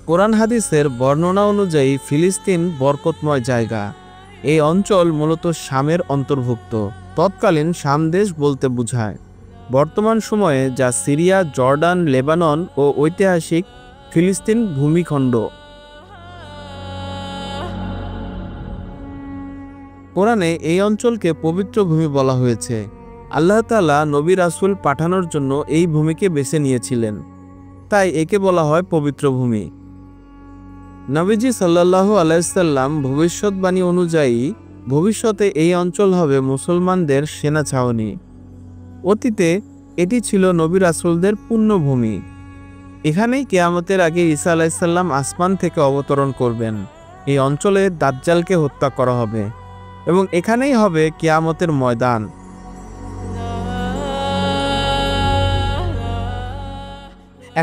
কোরআন হাদিসের বর্ণনা অনুযায়ী ফিলিস্তিন বরকতময় জায়গা। এই অঞ্চল মূলত শামের অন্তর্ভুক্ত। তৎকালীন শাম দেশ বলতে বোঝায় বর্তমান সময়ে যা সিরিয়া, জর্ডান, লেবানন ও ঐতিহাসিক ফিলিস্তিন ভূমিখণ্ড। কোরআনে এই অঞ্চলকে পবিত্র ভূমি বলা হয়েছে। আল্লাহ তাআলা নবী রাসূল পাঠানোর জন্য এই ভূমিকে বেছে নিয়েছিলেন, তাই একে বলা হয় পবিত্র ভূমি। নবীজি সাল্লাল্লাহু আলাইহি সাল্লাম ভবিষ্যৎবাণী অনুযায়ী ভবিষ্যতে এই অঞ্চল হবে মুসলমানদের সেনা ছাউনি। অতীতে এটি ছিল নবী রাসূলদের পুণ্যভূমি। এখানেই কিয়ামতের আগে ঈসা আলাইহিস সালাম আসমান থেকে অবতরণ করবেন। এই অঞ্চলে দাজ্জালকে হত্যা করা হবে এবং এখানেই হবে কিয়ামতের ময়দান।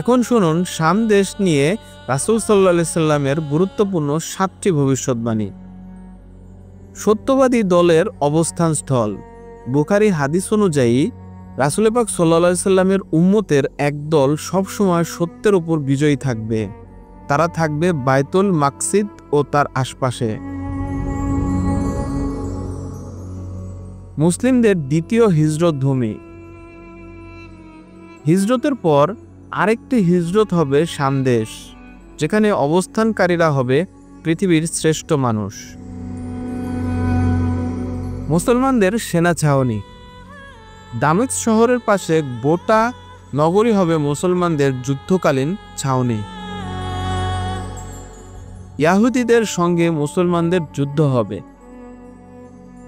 এখন শুনুন শাম দেশ নিয়ে রাসূল সাল্লাল্লাহু আলাইহি সাল্লামের গুরুত্বপূর্ণ 7টি ভবিষ্যৎবাণী। সত্যবাদী দলের অবস্থানস্থল। বুখারী হাদিস অনুযায়ী রাসূল পাক সাল্লাল্লাহু আলাইহি সাল্লামের উম্মতের একদল সবসময় সত্যের উপর বিজয়ী থাকবে। তারা থাকবে বাইতুল মাকসিদ ও তার আশপাশে। মুসলিমদের দ্বিতীয় হিজরত ভূমি। হিজরতের পর আরেকটি হিজরত হবে শাম দেশ, যেখানে অবস্থানকারীরা হবে পৃথিবীর শ্রেষ্ঠ মানুষ। মুসলমানদের সেনা ছাউনি। দামেস্ক শহরের পাশে গোটা নগরী হবে মুসলমানদের যুদ্ধকালীন ছাউনি। ইহুদিদের সঙ্গে মুসলমানদের যুদ্ধ হবে।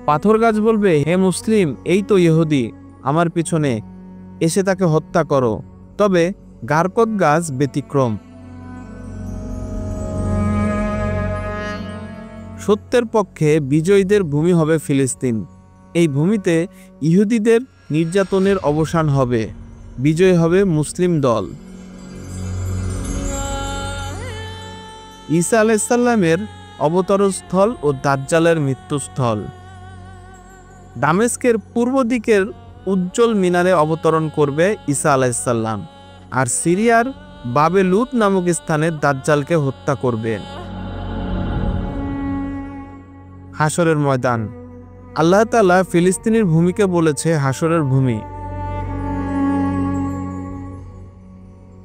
পাথর গাছ বলবে, হে মুসলিম, এই তো ইহুদি আমার পিছনে, এসে তাকে হত্যা করো। তবে গারকত গাছ ব্যতিক্রম। সত্যের পক্ষে বিজয়ীদের ভূমি হবে ফিলিস্তিন। এই ভূমিতে ইহুদিদের নির্যাতনের অবসান হবে। বিজয় হবে মুসলিম দল। ঈসা আলাইহিস সালামের অবতরণস্থল ও দাজ্জালের মৃত্যুস্থল। দামেস্কের পূর্ব দিকের উজ্জ্বল মিনারে অবতরণ করবে ঈসা আলাইহিস সালাম, আর সিরিয়ার বাবে লুত নামক স্থানে দাজ্জালকে হত্যা করবেন। হাসরের ময়দান। আল্লাহ তাআলা ফিলিস্তিনের ভূমিকে বলেছে হাসরের ভূমি।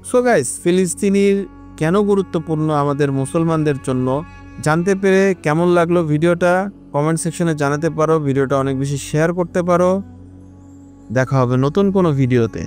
সো গাইস, ফিলিস্তিনির কেন গুরুত্বপূর্ণ আমাদের মুসলমানদের জন্য জানতে পেরে কেমন লাগলো ভিডিওটা কমেন্ট সেকশনে জানাতে পারো। ভিডিওটা অনেক বেশি শেয়ার করতে পারো। দেখা হবে নতুন কোনো ভিডিওতে।